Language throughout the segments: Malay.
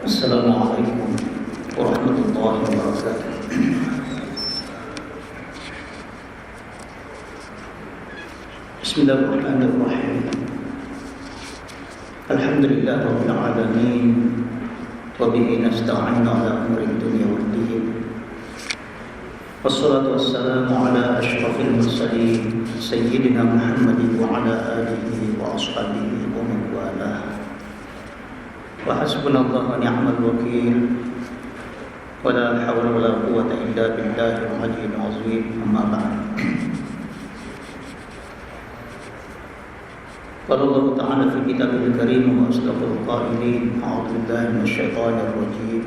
Assalamualaikum warahmatullahi wabarakatuh. Bismillahirrahmanirrahim. Alhamdulillah rabbil alamin. Wa bihi nasta'inu ala umuri dunya wad din. Wassalatu wassalamu ala asyrafil mursalin sayyidina Muhammadin wa ala alihi wa ashabihi wa man walah. Wa hasbunallahu wa ni'mal wakeel. Wa la hawla wa la quwwata illa billahil aliyyil azim. Amma ba'd. Qala Allah Ta'ala fi kitabil karim wa asdaqul qailin. A'udzu billahi minasyaitonir rajim.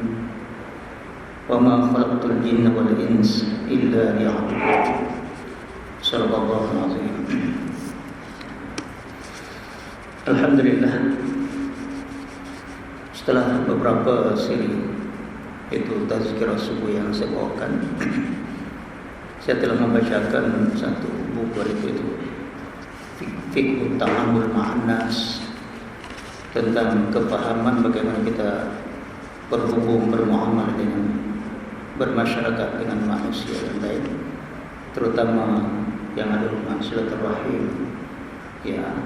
Wa ma khalaqtul jinna wal insa illa liya'budun. Shallallahul azim. Alhamdulillah, setelah beberapa siri itu tazkirah subuh yang saya bawakan, saya telah membacakan satu buku itu Fiqhut Ta'amul Ma'an Nas, tentang kepahaman bagaimana kita berhubung, bermuamalah dengan, bermasyarakat dengan manusia yang lain, terutama yang ada hubungan silaturahim, ya,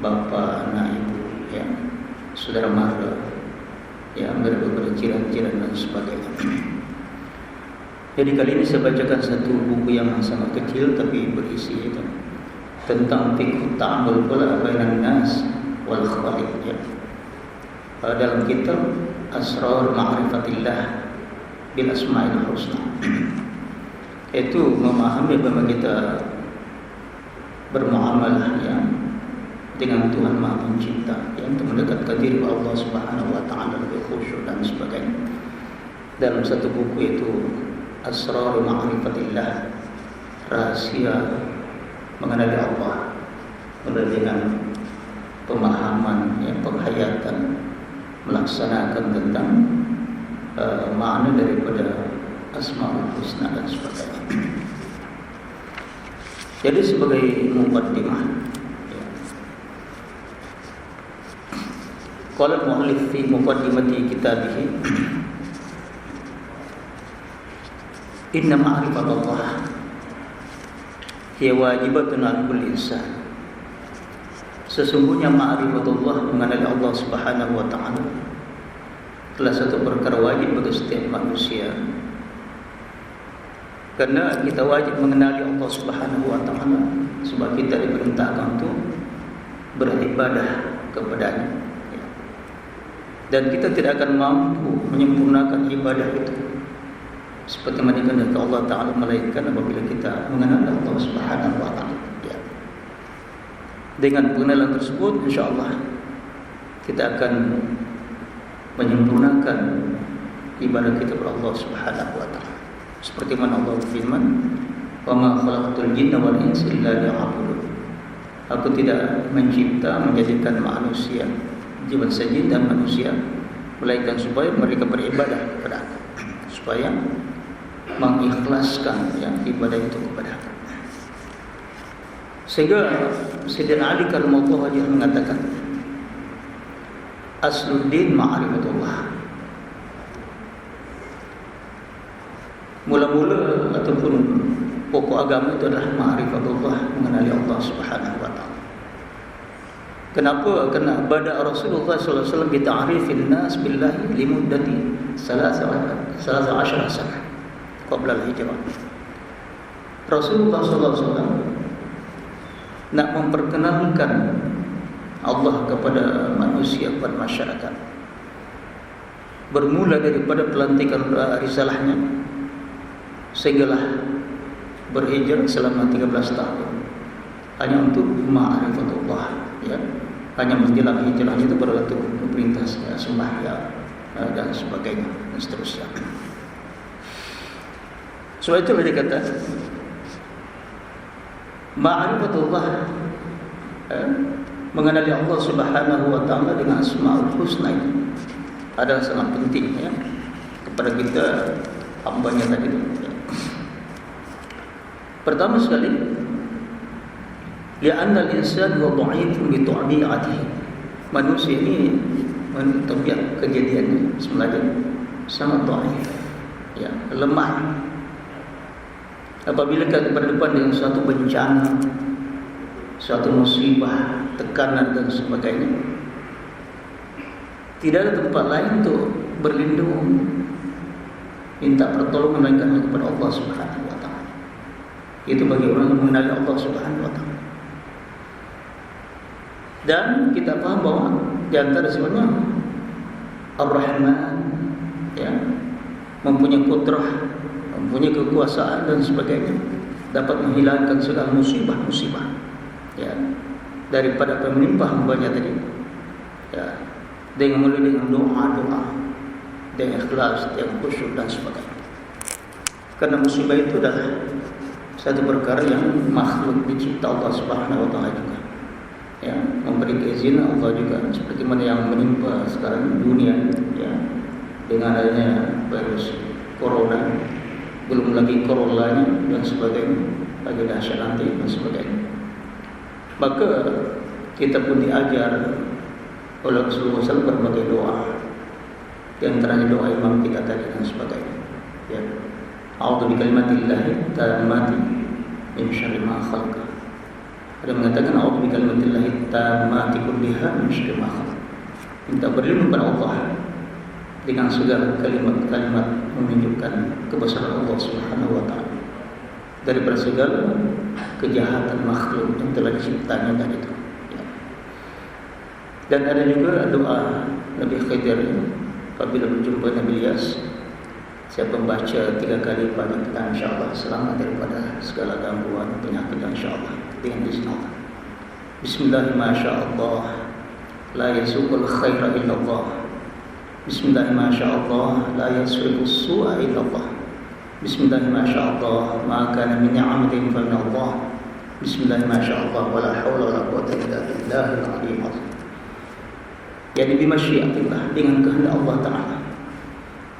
bapa, anak, ibu, ya, saudara mara, ya, berbeda jiran-jiran dan sebagainya. Jadi kali ini saya bacakan satu buku yang sangat kecil tapi berisi itu tentang fiqh ta'amul pula bainan nas wal khaliq, ya. Dalam kitab Asrar Ma'rifatillah bil Asma'il Husna, itu memahami bagaimana kita bermuamalah, ya, dengan Tuhan Maha Pencipta, yang untuk mendekatkan diri kepada Allah Subhanahu wa taala lebih khusyuk dan sebagainya. Dalam satu buku itu Asrar Ma'rifatillah, rahasia mengenali Allah, mulai dengan pemahaman, ya, penghayatan, melaksanakan tentang makna daripada Asmaul Husna dan sebagainya. Jadi sebagai muqaddimah, ya, qala al-mu'allif fi muqaddimati kitabih, inna ma'rifatullah hiya wajibatun 'ala kulli insan. Sesungguhnya ma'rifatullah, mengenali Allah Subhanahu wa taala, adalah satu perkara wajib bagi setiap manusia. Karena kita wajib mengenali Allah Subhanahu wa taala sebab kita diperintahkan untuk beribadah kepadanya, ya. Dan kita tidak akan mampu menyempurnakan ibadah itu seperti mana dikehendaki Allah Ta'ala, melainkan apabila kita mengenal Allah Subhanahu wa taala, ya. Dengan pengenalan tersebut, insyaAllah kita akan menyempurnakan ibadah kita kepada Allah Subhanahu wa taala. Seperti mana Allah firman, "Wa ma khalaqtul jinna wal insa illa liya'budun." Aku tidak mencipta, menjadikan manusia, jiwa jin dan manusia, melainkan supaya mereka beribadah kepada Aku, supaya mengikhlaskan, ya, ibadah itu kepada Aku. Sehingga Sayyidina Ali karramallahu wajhahu mengatakan, asluddin ma'rifatullah. Mula-mula ataupun pokok agama itu adalah ma'rifatullah, mengenali Allah Subhanahu wa taala. Kenapa? Karena bada Rasulullah sallallahu alaihi wasallam bi ta'rifin nas billahi limuddati 13 sana qabla al-hijrah. Rasulullah sallallahu alaihi wasallam nak memperkenalkan Allah kepada manusia, kepada masyarakat, bermula daripada pelantikan risalahnya sehinggalah berhijrah selama 13 tahun hanya untuk ma'rifatullah, ya. Hanya menjelang hijrah itu baru itu perintah sembahyang dan sebagainya dan seterusnya. Sebab itu dia kata ma'rifatullah, mengenali Allah Subhanahu wa taala dengan Asmaul Husna ini adalah sangat penting, ya, kepada kita hambanya tadi. Pertama sekali, li'anna al-insan huwa dha'ifun bi tabi'atihi. Manusia ini tabiat kejadiannya sebenarnya sangat dhaif, ya, lemah. Apabila kita berdepan dengan suatu bencana, suatu musibah, tekanan dan sebagainya, tidak ada tempat lain untuk berlindung, minta pertolongan melainkan kepada Allah Subhanahu wa taala. Itu bagi orang yang mengenali Allah Subhanahu wa taala. Dan kita paham bahwa di antara sifatnya Ar-Rahman, ya, mempunyai kudrah, mempunyai kekuasaan dan sebagainya, dapat menghilangkan segala musibah-musibah, ya, daripada menimpa hamba-Nya tadi, ya, dengan doa-doa, dengan ikhlas, dengan khusyuk dan sebagainya. Karena musibah itu adalah satu perkara yang makhluk dicipta Allah Subhanahu wa taala juga, ya, memberi keizinan Allah juga, seperti mana yang menimpa sekarang dunia, ya, dengan adanya virus corona, belum lagi coronanya dan sebagainya, lagi dahsyat nanti dan sebagainya. Maka kita pun diajar oleh Rasulullah SAW berbagai doa, di antaranya doa imam kita tadi dan sebagainya, ya. A'udzu bikalimatillahi tammati min syarri ma khalaqa. Ada mengatakan a'udzu bikalimatillahi tammati kulliha min syarri ma khalaqa. Minta berlindung kepada Allah dengan segala kalimat-kalimat menunjukkan kebesaran Allah Subhanahu wa taala daripada segala kejahatan makhluk yang telah diciptanya tadi itu. Dan ada juga doa Nabi Khidir apabila berjumpa Nabi Ilyas, siapa membaca 3 kali pada petang, insyaAllah selamat daripada segala gangguan penyakit insyaAllah dengan izin Allah. Bismillahirrahmanirrahim. La yasuqul khaira illallah. Bismillahirrahmanirrahim. La yasriqus su'a illallah. Bismillahirrahmanirrahim. Ma kana min ni'matin fa min Allah. Bismillahirrahmanirrahim. Wa la haula wa la quwwata illa billahil aliyyil azim. Jadi bimasyiatillah, dengan kehendak Allah Ta'ala,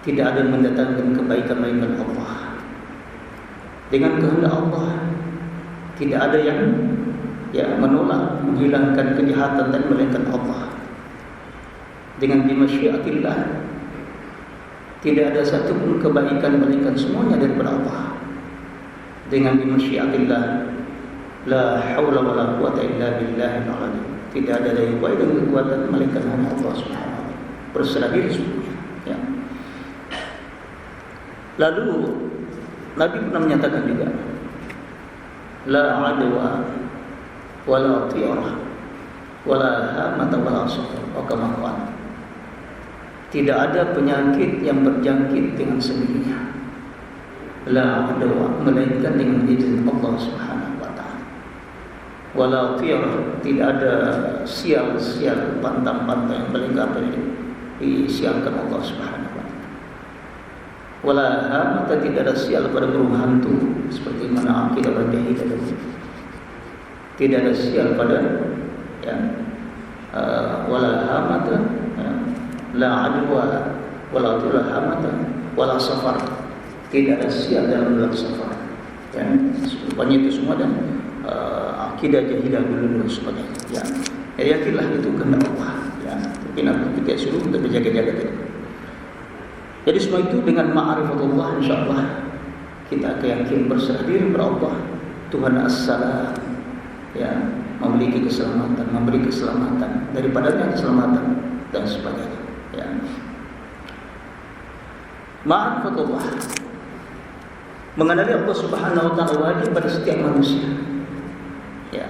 tidak ada yang mendatangkan kebaikan melainkan Allah. Dengan kehendak Allah, tidak ada yang, ya, menolak, menghilangkan kejahatan dan melainkan Allah. Dengan bimasyiatillah, tidak ada satu pun kebaikan melainkan semuanya daripada Allah. Dengan bimasyiatillah, la haula wa la quwwata illa billahil azim. Tidak ada daya upaya dan kekuatan melainkan hanya Allah Subhanahu wa taala. Berserah diri semuanya, ya. Lalu Nabi pernah menyatakan juga, la adwa wala tiyarah wala hamata wala safar wa kama qala. Tidak ada penyakit yang berjangkit dengan sendirinya, la adwa, melainkan dengan izin Allah Subhanahu wa taala. Wala tiyarah, tidak ada sial-sial, pantang-pantang yang melingkar disialkan Allah Subhanahu wa taala. Wala hamata, tidak ada sial pada burung hantu seperti mana akidah orang jahil tadi. Tidak ada sial pada, ya, wala hamata, ya, la adwa wala tula hamata wala safar. Tidak ada sial dalam bulan safar, ya. Semuanya itu semua dan akidah jahilah dulu sebagainya, ya. Yakinlah itu kehendak Allah, ya. Tapi Nabi kita suruh untuk berjaga-jaga tadi. Jadi semua itu dengan ma'rifatullah, insyaAllah kita akan yakin berserah diri kepada Allah Tuhan As-Salam, ya, memiliki keselamatan, memberi keselamatan, daripadanya keselamatan dan sebagainya, ya. Ma'rifatullah, mengenali Allah Subhanahu wa taala wajib pada setiap manusia, ya.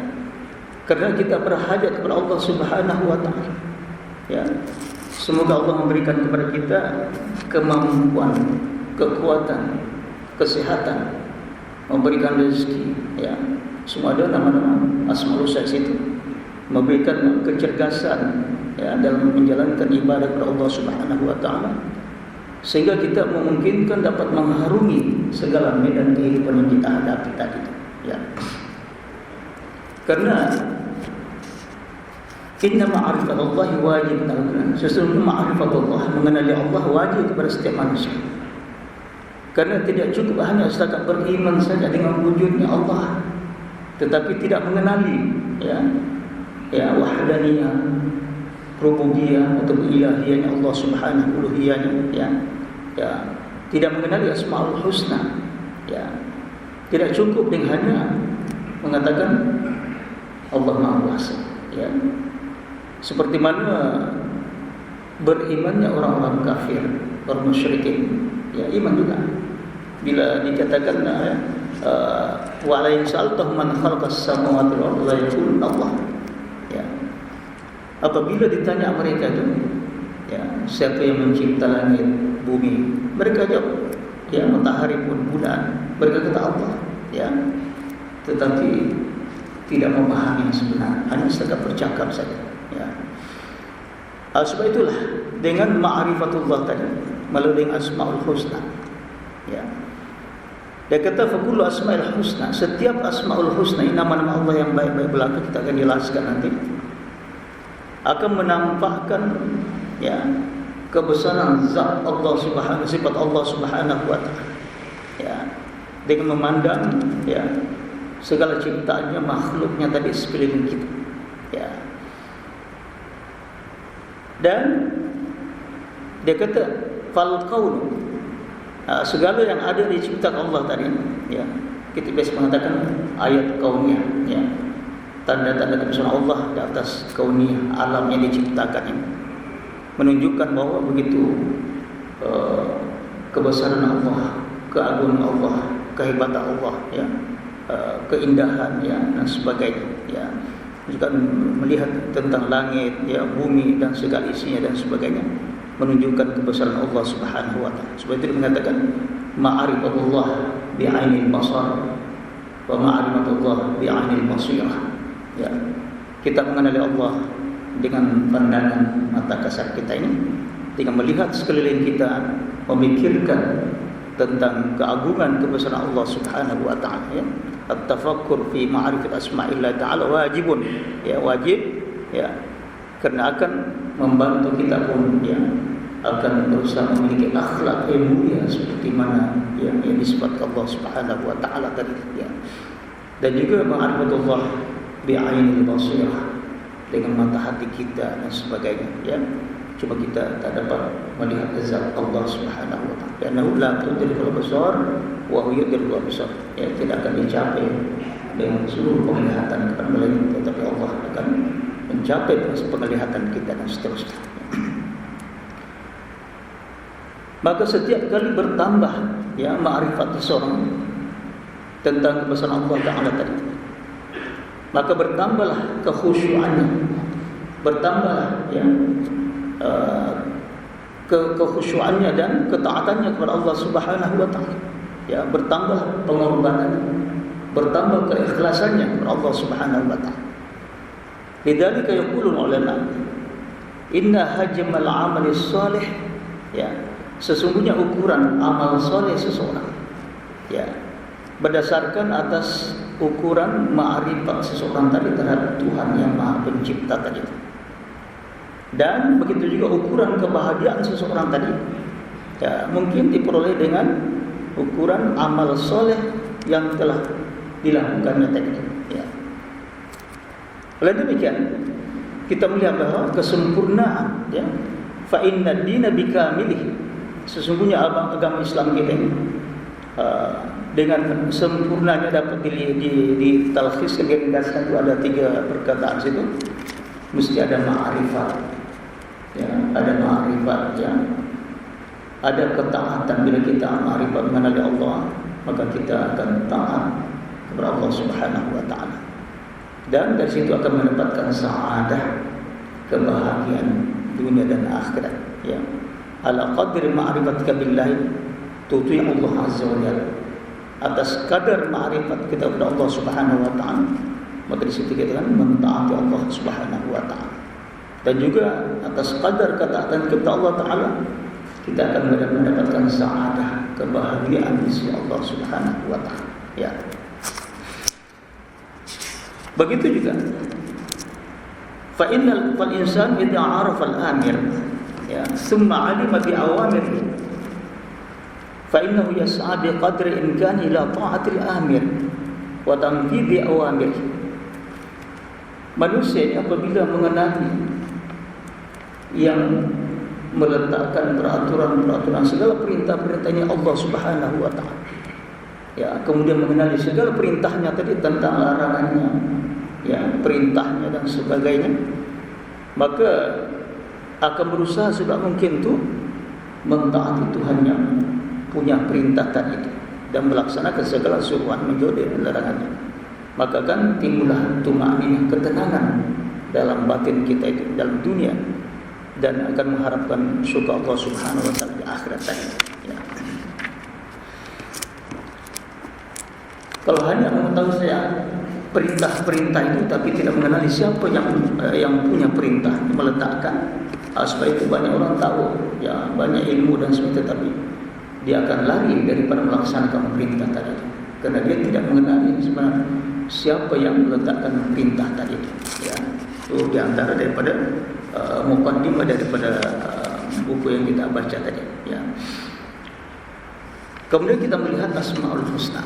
Karena kita berhajat kepada Allah Subhanahu wa taala, ya. Semoga Allah memberikan kepada kita kemampuan, kekuatan, kesehatan, memberikan rezeki, ya. Semua ada nama-nama Asmaul Husna itu, memberikan kecerdasan, ya, dalam menjalankan ibadah kepada Allah Subhanahu wa taala, sehingga kita memungkinkan dapat mengharungi segala medan kehidupan yang kita hadapi tadi, ya. Karena inna ma'rifatallahi wajib ta'ala. Sesungguhnya ma'rifatullah, mengenali Allah, wajib kepada setiap manusia. Karena tidak cukup hanya setakat beriman saja dengan wujudnya Allah, tetapi tidak mengenali, ya, ya, wahdaniyah, rububiyah atau ilahiyahnya Allah Subhanahu uluhiyahnya, ya, tidak mengenali Asmaul Husna, ya. Tidak cukup dengan hanya mengatakan Allah Maha Kuasa, ya. Seperti mana berimannya orang-orang kafir, orang musyrikin, ya, iman juga. Bila dikatakan wa la yasaltahu man khalaqas samawati wal ardi la yaquluna Allah, ya. Apabila ditanya mereka itu, ya, siapa yang mencipta langit, bumi, mereka jawab, ya, matahari pun, bulan, mereka kata Allah, ya. Tetapi tidak memahami yang sebenar, hanya sekadar bercakap saja, ya. Sebab itulah dengan ma'rifatullah tadi melalui Asmaul Husna, ya. Dia kata faqulu Asmaul Husna, setiap Asmaul Husna, nama-nama Allah yang baik-baik belaka, kita akan jelaskan nanti, akan menampakkan, ya, kebesaran zat Allah Subhanahu, sifat Allah Subhanahu wa taala, ya, dengan memandang, ya, segala ciptaannya, makhluknya tadi sekeliling kita, ya. Dan dia kata fal qaul, segala yang ada diciptakan Allah tadi, ya, kita biasa mengatakan ayat kauniyah, ya, tanda-tanda kebesaran Allah di atas kauniyah, alam yang diciptakan ini, menunjukkan bahwa begitu kebesaran Allah, keagungan Allah, kehebatan Allah, ya, keindahan, ya, dan sebagainya, ya. Jika melihat tentang langit, ya, bumi dan segala isinya dan sebagainya, menunjukkan kebesaran Allah Subhanahu wa taala. Sebab itu mengatakan ma'rifatullah bi'ainil basar wa ma'rifatullah bi'ainil basirah, ya. Kita mengenali Allah dengan pandangan mata kasar kita ini, dengan melihat sekeliling kita, memikirkan tentang keagungan kebesaran Allah Subhanahu wa taala, ya. At-tafakkur fi ma'rifat asma'illah ta'ala wajibun, ya, wajib, ya, karena akan membantu kita pun, ya, akan berusaha memiliki akhlak yang mulia seperti mana yang disifat Allah Subhanahu wa taala tadi, ya. Dan juga ma'rifatullah bi'ainil basirah, dengan mata hati kita dan sebagainya, ya. Cuma kita tak dapat melihat zat Allah Subhanahu wa taala. Dan la tudrikul absar wa huwa yudrikul absar. Ya, tidak akan dicapai dengan seluruh penglihatan kepada Melainkan, tetapi Allah akan mencapai penglihatan kita dan seterusnya. Maka setiap kali bertambah, ya, ma'rifat seseorang tentang kebesaran Allah Taala tadi, maka bertambahlah kekhusyuannya, bertambahlah, ya, kekhusyuannya dan ketaatannya kepada Allah Subhanahu wa taala, ya, bertambah pengorbanannya, bertambah keikhlasannya kepada Allah Subhanahu wa taala. Lidzalika yaqulul ulama inna hajmal amali shalih, ya, sesungguhnya ukuran amal saleh seseorang, ya, berdasarkan atas ukuran ma'rifat seseorang tadi terhadap Tuhan yang Maha Pencipta tadi. Dan begitu juga ukuran kebahagiaan seseorang tadi, ya, mungkin diperoleh dengan ukuran amal soleh yang telah dilakukannya tadi, ya. Oleh demikian, kita melihat bahawa kesempurnaan, ya, fa inna ad-dina bikamilih, sesungguhnya agama Islam kita ini dengan sempurnanya dapat ditalkhis, diringkaskan itu ada 3 perkataan situ. Mesti ada ma'rifat, ya, ada ma'rifat, ya, ada ketaatan. Bila kita ma'rifat mengenali Allah, maka kita akan taat kepada Allah Subhanahu wa taala, dan dari situ akan mendapatkan sa'adah, kebahagiaan dunia dan akhirat, ya. Ala qadri ma'rifatika billahi tuti Allah azza wa jalla, atas kadar ma'rifat kita kepada Allah Subhanahu wa taala, maka di situ kita akan mentaati Allah Subhanahu wa taala. Dan juga atas kadar ketaatan kepada Allah taala, kita akan mendapatkan sa'adah, kebahagiaan di sisi Allah Subhanahu wa taala, ya. Begitu juga fa innal insan idza arafa al-amir, ya, thumma 'alima bi awamirihi fa innahu yas'a bi qadri imkani ila ta'atil amir wa tanfidhi awamirihi. Manusia apabila mengenali yang meletakkan peraturan-peraturan segala perintah-perintahnya Allah Subhanahu wa taala. Ya, kemudian mengenali segala perintahnya tadi tentang larangannya, ya, perintahnya dan sebagainya, maka akan berusaha sebab mungkin tu mentaati Tuhan yang punya perintah tadi itu dan melaksanakan segala suruhan menjauhi larangannya. Maka kan timbullah tumaninah, ketenangan dalam batin kita itu dalam dunia, dan akan mengharapkan syurga Allah Subhanahu wa taala di akhirat tadi. Ya. Kalau hanya mengetahui saya perintah-perintah itu tapi tidak mengenali siapa yang punya perintah meletakkan, supaya itu banyak orang tahu, ya, banyak ilmu dan sebagainya, tapi dia akan lari daripada melaksanakan perintah tadi itu, karena dia tidak mengenali sebenarnya siapa yang meletakkan perintah tadi itu. Ya, itu diantara daripada muqaddimah daripada buku yang kita baca tadi. Ya. Kemudian kita melihat Asmaul Husna.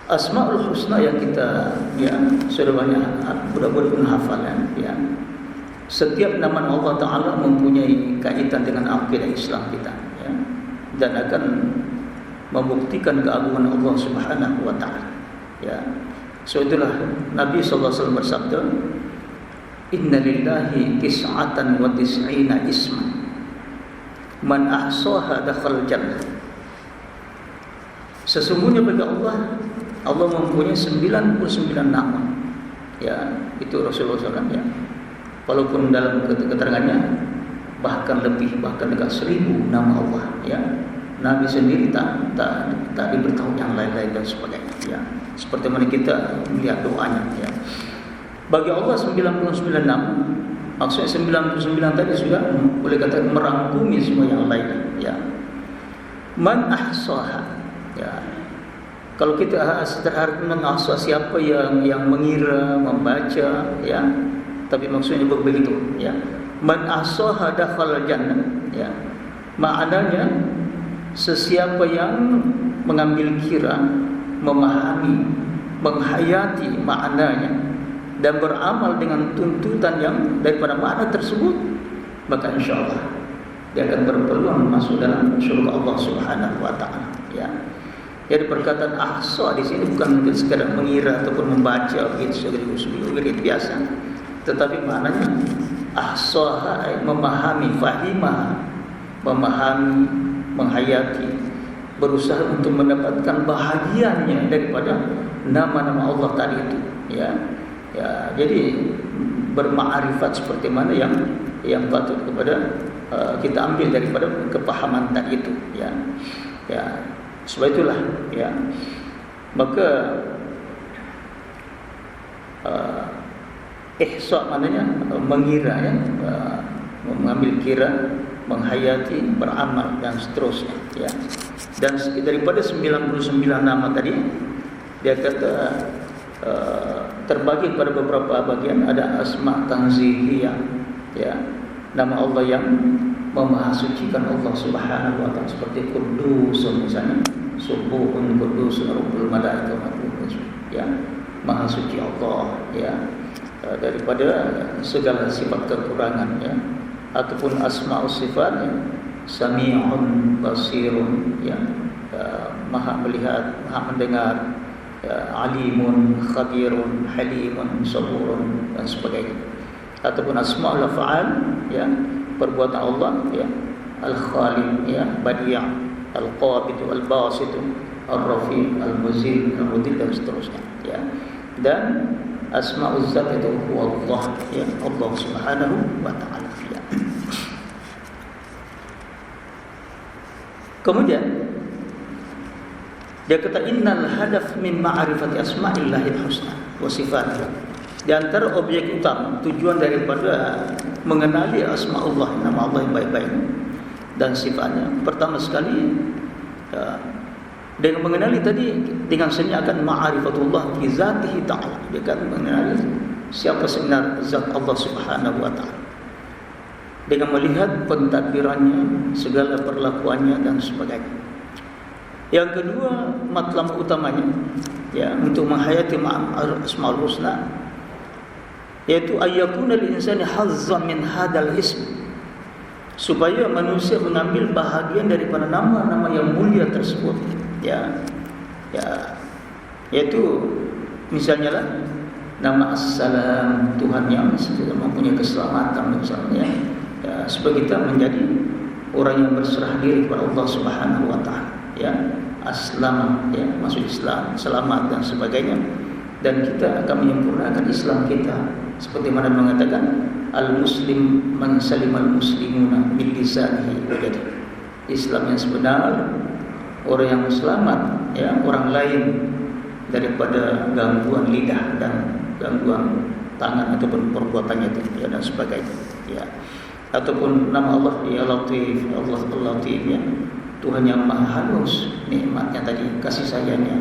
Asmaul Husna yang kita, ya, sudah banyak budak-budak pun hafalan, ya. Setiap nama Allah Ta'ala mempunyai kaitan dengan akidah Islam kita, ya, dan akan membuktikan keagungan Allah Subhanahu wa taala. Ya. So itulah Nabi sallallahu alaihi wasallam bersabda, "Inna lillahi tis'atan wa tis'ina isman. Man ahsaha dakhala jannah." Sesungguhnya bagi Allah mempunyai 99 nama. Ya, itu Rasulullah SAW, ya. Walaupun dalam keterangannya bahkan dekat 1000 nama Allah, ya. Nabi sendiri tak diberitahu yang lain-lain dan sebagainya, ya. Seperti mana kita melihat doanya, ya. Bagi Allah 99 nama, maksudnya 99 tadi juga boleh kata merangkumi semua yang lain, ya. Man ahsaha, ya. Kalau kita sederhana mengasah siapa yang mengira, membaca, ya. Tapi maksudnya begitu, ya. Man ahsaha dakhala jannah, ya. Maknanya sesiapa yang mengambil kira, memahami, menghayati maknanya dan beramal dengan tuntutan yang daripada makna tersebut, maka insyaallah dia akan berpeluang masuk dalam syurga Allah Subhanahu wa taala, ya. Jadi perkataan ahsa di sini bukan sekadar mengira ataupun membaca begitu biasa, tetapi maknanya ahsaha, memahami, fahimah, memahami, menghayati, berusaha untuk mendapatkan bahagiannya daripada nama-nama Allah tadi itu, ya. Ya, jadi bermakrifat seperti mana yang patut kepada kita ambil daripada kepahaman tadi itu, ya. Ya, sebab itulah, ya. Maka ihsa maknanya mengira, ya, mengambil kira, menghayati, beramal dan seterusnya, ya. Dan daripada 99 nama tadi, dia kata terbagi pada beberapa bagian. Ada asma tanzihiyah, ya, nama Allah yang memahasucikan Allah Subhanahu wa taala, seperti Qudus misalnya, Subuhun Qudus Rabbul Malaikah, ya, maha suci Allah, ya, daripada segala sifat kekurangan, ya. Ataupun asma'us sifat, ya, Sami'un Basirun, ya, maha melihat, maha mendengar, ya, Alimun Khabirun, Halimun Saburun dan sebagainya. Ataupun asma'ul af'al, ya, perbuatan Allah, ya, Al-Khaliq, ya, Badi', Al-Qabid, Al-Basit, Al-Rafi', Al-Muzil, Al-Mudil dan seterusnya, ya. Dan asma'ul zat itu Allah, ya, Allah Subhanahu wa ta'ala, ya. Kemudian dia kata innal hadaf min ma'rifati asma'illahil husna wa sifatih. Di antara objek utama, tujuan daripada mengenali asma Allah, nama Allah yang baik-baik dan sifatnya, pertama sekali, ya, dengan mengenali tadi, dengan sebenarnya akan ma'rifatullah fi zatihi ta'ala. Dia akan mengenali siapa sebenar zat Allah Subhanahu wa ta'ala, dengan melihat pentadbirannya, segala perlakuannya dan sebagainya. Yang kedua, matlam utamanya ya untuk menghayati asmaul husna, yaitu ayyakuna lil insani hazzan min hadal ism, supaya manusia mengambil bahagian daripada nama-nama yang mulia tersebut ya. Yaitu misalnya lah nama As-Salam, Tuhan yang mempunyai keselamatan misalnya ya, supaya kita menjadi orang yang berserah diri kepada Allah Subhanahu wa taala ya. Aslam ya, masuk Islam, selamat dan sebagainya, dan kita akan menyempurnakan Islam kita seperti mana mengatakan al-muslim man salimal muslimuna min lisanihi wa yadihi. Islam yang sebenar, orang yang selamat ya, orang lain daripada gangguan lidah dan gangguan tangan ataupun perbuatannya itu ya, dan sebagainya ya. Ataupun nama Allah ya Latif, Allah Al-Latif ya, Tuhan yang maha halus nikmatnya tadi, kasih sayangnya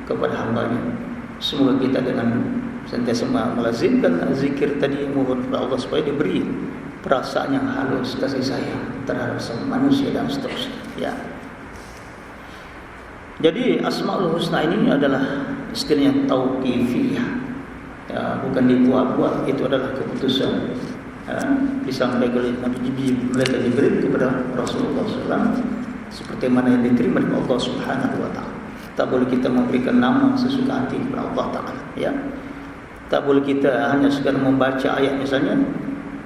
kepada hambanya. Semoga kita dengan sentiasa melazimkan zikir tadi, mohon kepada Allah supaya diberi perasaan yang halus, kasih sayang terhadap semua manusia dan seterusnya ya. Jadi Asmaul Husna ini adalah istilahnya tauqifiyah ya, bukan dibuat-buat. Itu adalah keputusan disampaikan oleh Nabi Jibril kepada Rasulullah SAW, seperti mana yang diterima oleh Allah Subhanahu wa taala. Tak boleh kita memberikan nama sesuka hati kepada Allah taala ya. Tak boleh kita hanya sekadar membaca ayat misalnya,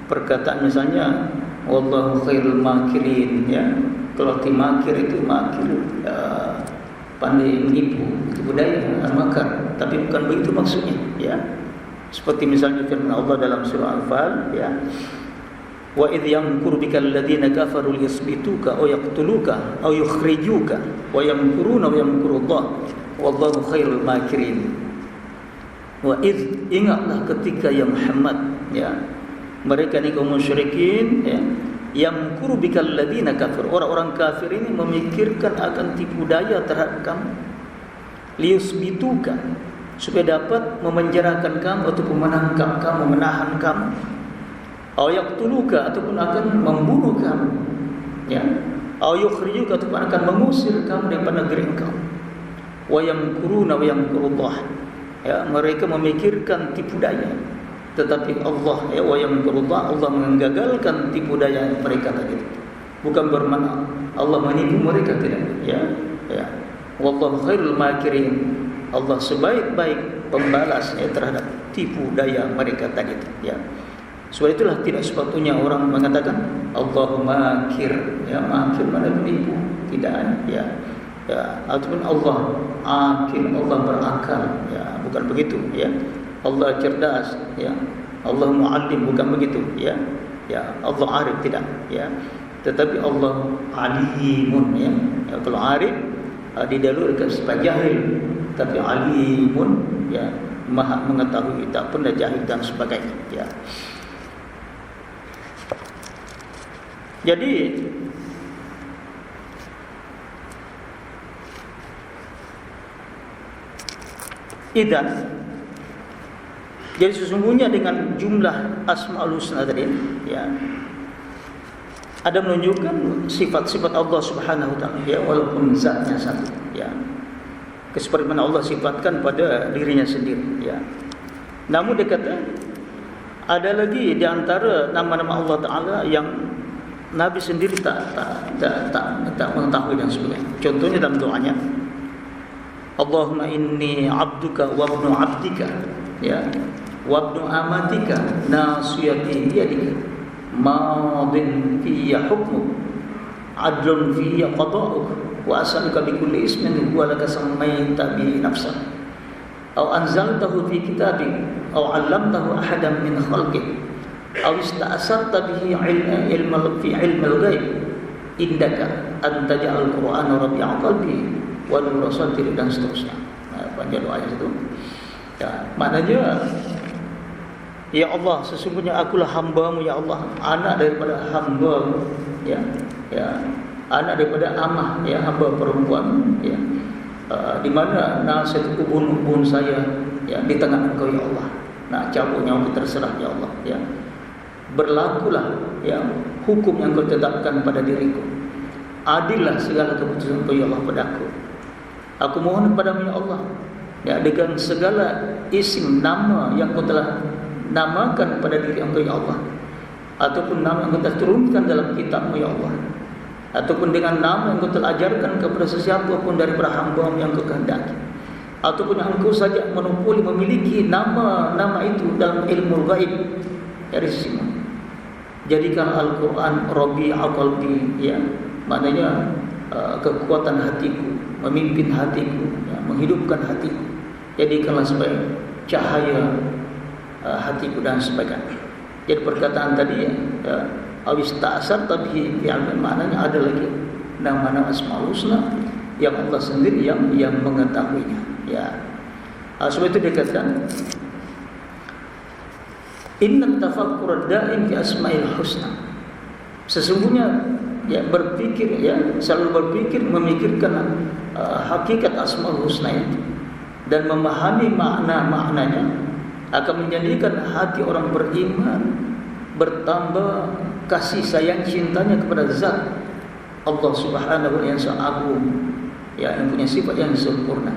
perkataan misalnya wallahu khairul makirin ya. Kalau makir itu makir pandai menipu, itu budaya makar, tapi bukan begitu maksudnya ya. Seperti misalnya firman Allah dalam surah Al-Anfal ya, wa idh yamkuru bikal ladzina kafaru liyasbituka aw yaqtuluka aw yukhrijuka wa yamkuruna wa yamkurullah wallahu khairul makirin. Wa idh, ingatlah ketika ya Muhammad ya, mereka ni kaum musyrikin ya, yamkuru bikal ladzina kafir, orang-orang kafir ini memikirkan akan tipu daya terhadap kamu, liyasbituka, supaya dapat memenjarakan kamu ataupun menangkap kamu, menahan kamu, aw yaqtuluka, ataupun akan membunuh kamu ya, aw yukhrijuka, ataupun akan mengusir kamu daripada negeri engkau. Wa yamkuruna wa yamkurullah ya, mereka memikirkan tipu daya, tetapi Allah ya, wa yamkurullah, Allah menggagalkan tipu daya mereka tadi. Bukan bermakna Allah menipu mereka, tidak ya. Wallahu khairul makirin, Allah sebaik-baik pembalas ya, terhadap tipu daya mereka tadi ya. Sebab itulah tidak sepatutnya orang mengatakan Allah makir ya, makir mana menipu, tidak ya. Ataupun Allah akil, Allah berakal ya, bukan begitu ya. Allah cerdas ya, Allah muallim, bukan begitu ya. Allah arif, tidak ya. Tetapi Allah alimun ya. Kalau arif didalurkan sebagai jahil, tapi alimun ya, maha mengetahui, tak pernah jahil dan sebagainya ya. Jadi idan, jadi sesungguhnya dengan jumlah Asmaul Husna tadi ya, ada menunjukkan sifat-sifat Allah Subhanahu wa taala ya, walaupun zatnya satu ya. Seperti mana Allah sifatkan pada dirinya sendiri ya. Namun dia kata ada lagi di antara nama-nama Allah Taala yang Nabi sendiri tak mengetahui dan sebagainya. Contohnya dalam doanya, Allahumma inni abduka wa ibnu abdika ya, wa ibnu amatika nasiyati biyadika madin fiyya hukmuk adlun fiyya qada'uk wa as'aluka bi kulli ismin huwa laka sammaita bi nafsik aw anzaltahu fi kitabik aw 'allamtahu ahadan min khalqik aw ista'sarta bihi fi ilmil ghaib indaka an taj'al qur'ana rabi'a qalbi wa nura sadri dan seterusnya. Panjang doanya itu ya, maknanya ya Allah, sesungguhnya akulah hamba-Mu ya Allah, anak daripada hamba ya, anak daripada amah ya, hamba perempuan ya, di mana nasihat ubun saya ya di tangan Engkau ya Allah. Nak cabut nyawa terserah ya Allah ya. Berlakulah ya hukum yang Kau tetapkan pada diriku. Adillah segala keputusan Kau ya Allah padaku. Aku mohon kepadamu ya Allah, ya, dengan segala isim nama yang kau telah namakan pada diri engkau ya Allah, ataupun nama yang kau telah turunkan dalam kitabmu ya Allah, ataupun dengan nama yang kau telah ajarkan kepada sesiapa pun daripada hamba-Mu yang kau kehendaki, ataupun yang engkau saja monopoli memiliki nama-nama itu dalam ilmu gaib dari sisimu. Jadikan Al-Quran Rabi'a qalbi, ya, maknanya kekuatan hatiku, memimpin hatiku, ya, menghidupkan hatiku. Jadikanlah sebagai cahaya hatiku dan sebagainya. Jadi perkataan tadi, ya, awis ta'asar tapi yang maknanya ada lagi nama-nama Asmaul Husna yang Allah sendiri yang mengetahuinya, ya. Sebab itu dikatakan inna tafakkur daim fi asma'il husna. Sesungguhnya, ya, berpikir, ya, selalu berpikir memikirkan hakikat Asmaul Husna itu dan memahami makna-maknanya akan menjadikan hati orang beriman bertambah kasih sayang cintanya kepada zat Allah Subhanahu wa ta'ala yang agung, ya, yang punya sifat yang sempurna.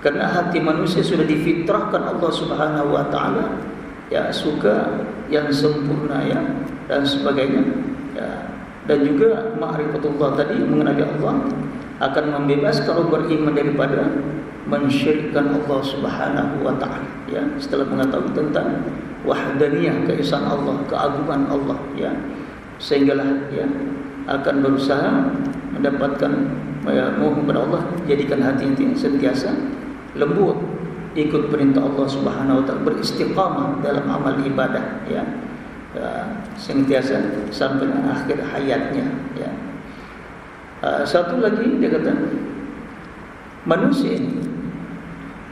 Karena hati manusia sudah difitrahkan Allah Subhanahu wa ta'ala, ya, suka yang sempurna, ya, dan sebagainya, ya. Dan juga ma'rifatullah tadi, mengenali Allah, akan membebaskan orang beriman daripada mensyirikkan Allah Subhanahu wa ta'ala, ya, setelah mengetahui tentang wahdaniyah, keesaan Allah, keagungan Allah, ya, sehinggalah, ya, akan berusaha mendapatkan, ya, mohon kepada Allah, jadikan hati ini sentiasa lembut, ikut perintah Allah Subhanahu wa ta'ala, beristiqamah dalam amal ibadah, ya, sentiasa sampai akhir hayatnya, ya. Satu lagi dia kata, manusia ini,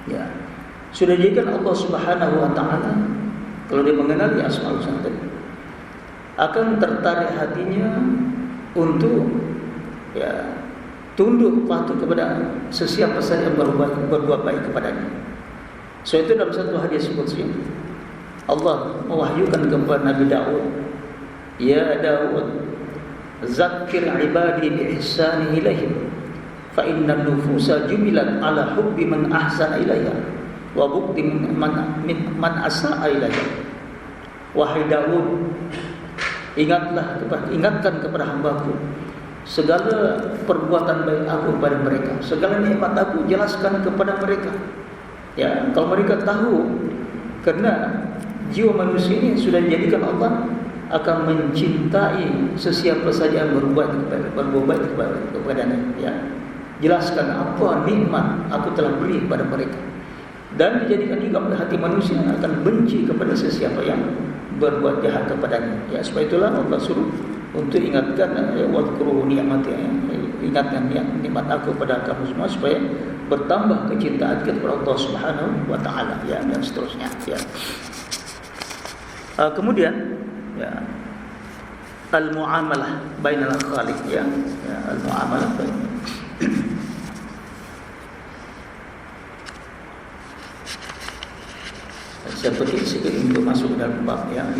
ya, sudah dijadikan Allah Subhanahu wa ta'ala, kalau dia mengenali Asmaul Husna tadi, akan tertarik hatinya untuk, ya, tunduk patuh kepada sesiapa saja yang berbuat baik kepadanya. So itu dalam satu hadis qudsi Allah mewahyukan kepada Nabi Daud, ya Daud, zakkir ibadi bi ihsani ilaihim fa inna nufusa jubilat ala hubbi man ahsana ilaiha wa bughdi man asaa ilaiha. Wahai Daud, ingatkan kepada hamba-Ku segala perbuatan baik aku kepada mereka, segala nikmat aku jelaskan kepada mereka, ya, kalau mereka tahu. Karena jiwa manusia ini sudah dijadikan Allah akan mencintai sesiapa saja yang berbuat baik kepadanya, ya. Jelaskan apa nikmat aku telah beri kepada mereka, dan dijadikan juga hati manusia akan benci kepada sesiapa yang berbuat jahat kepadanya, ya. Sebab itulah Allah suruh untuk ingatkan, ya, wadhkuru ni'mati, ya, ingatkan nikmat aku kepada kamu semua supaya bertambah kecintaan kita kepada Allah Subhanahu wa ta'ala, ya, dan seterusnya, ya. Kemudian, ya, al-muamalah bainal khaliq, ya, al-muamalah seperti sikit untuk masuk dalam bab yang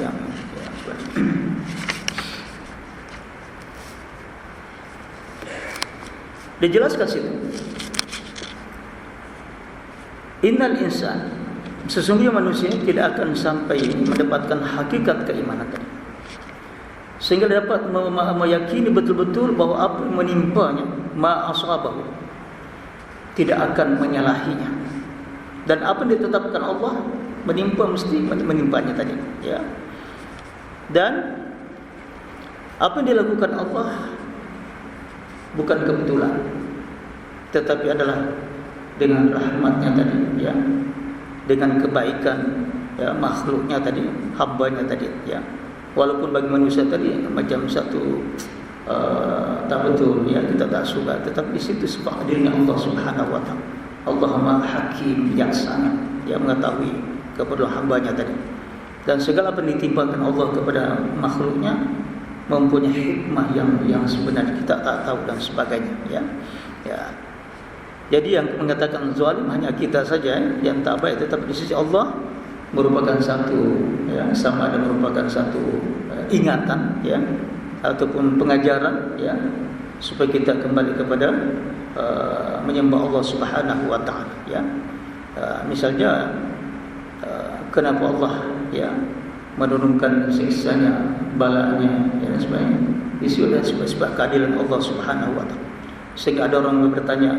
dijelaskan situ. Innal insan, sesungguhnya manusia tidak akan sampai mendapatkan hakikat keimanan tadi, sehingga dapat meyakini betul-betul bahwa apa yang menimpanya, ma asabahu, tidak akan menyalahinya, dan apa yang ditetapkan Allah menimpa mesti menimpanya tadi, ya. Dan apa yang dilakukan Allah bukan kebetulan, tetapi adalah dengan rahmatnya tadi, ya, dengan kebaikan, ya, makhluknya tadi, hambanya tadi, ya. Walaupun bagi manusia tadi macam satu tak betul, ya, kita tak suka, tetapi di situ sebab hadirnya Allah Subhanahu wa ta'ala. Allah Maha Hakim, bijaksana, ya, mengetahui kepada hambanya tadi, dan segala apa yang ditimpakan Allah kepada makhluknya mempunyai hikmah yang sebenarnya kita tak tahu dan sebagainya, ya. Jadi yang mengatakan zalim hanya kita saja, yang tak baik, tetapi di sisi Allah merupakan satu, ya, sama ada merupakan satu ingatan, ya, ataupun pengajaran, ya, supaya kita kembali kepada menyembah Allah Subhanahu wa taala, ya. Misalnya kenapa Allah, ya, menurunkan siksanya, balanya, ya, dan sebagainya. Isu dan sebab keadilan Allah Subhanahu wa taala. Sehingga ada orang yang bertanya,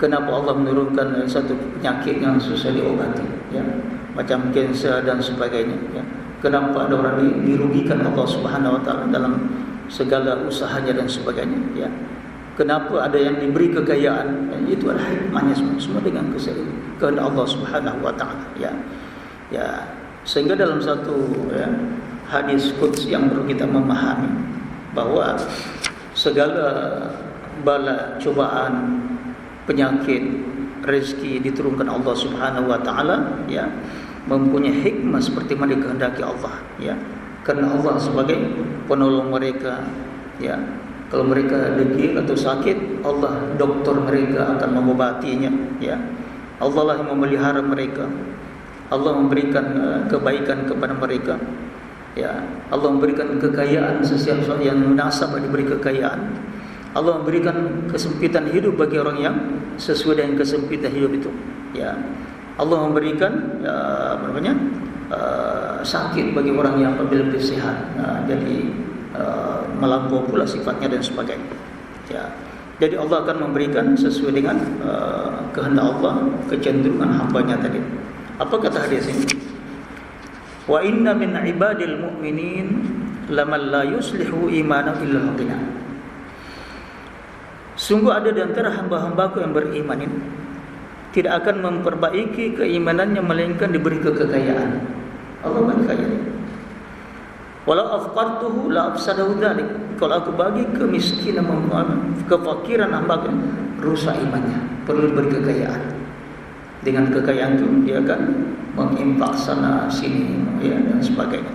kenapa Allah menurunkan satu penyakit yang susah diobati, ya, macam kanser dan sebagainya, ya. Kenapa ada orang dirugikan Allah Subhanahu wa taala dalam segala usahanya dan sebagainya, ya. Kenapa ada yang diberi kekayaan, ya, itu adalah hikmahnya semua dengan kehendak Allah Subhanahu wa taala, ya. Ya, sehingga dalam satu, ya, hadis qudsi yang perlu kita memahami bahwa segala bala, cobaan, penyakit, rezeki diturunkan Allah Subhanahu wa taala, ya, mempunyai hikmah seperti mana dikehendaki Allah, ya. Karena Allah sebagai penolong mereka, ya. Kalau mereka degil atau sakit, Allah dokter mereka akan mengobatinya, ya. Allah lah yang memelihara mereka. Allah memberikan kebaikan kepada mereka, ya. Allah memberikan kekayaan, setiap sesuatu yang munasab diberi kekayaan. Allah memberikan kesempitan hidup bagi orang yang sesuai dengan kesempitan hidup itu, ya. Allah memberikan sakit bagi orang yang apabila sehat, jadi melampau pula sifatnya dan sebagainya, ya. Jadi Allah akan memberikan sesuai dengan kehendak Allah, kecenderungan hambanya tadi. Apa kata hadis ini? Wa inna min ibadil mu'minin laman la yuslihu imanahu illa ghina. Sungguh ada di antara hamba-hambaku yang beriman ini tidak akan memperbaiki keimanannya melainkan diberi kekayaan. Allah bagi kaya. Walau afqartuhu la afsadahu dzalik. Kalau aku bagi kemiskinan, kefakiran hamba, rusak imannya. Perlu diberi kekayaan. Dengan kekayaan itu dia akan menginfak sana sini, ya, dan sebagainya.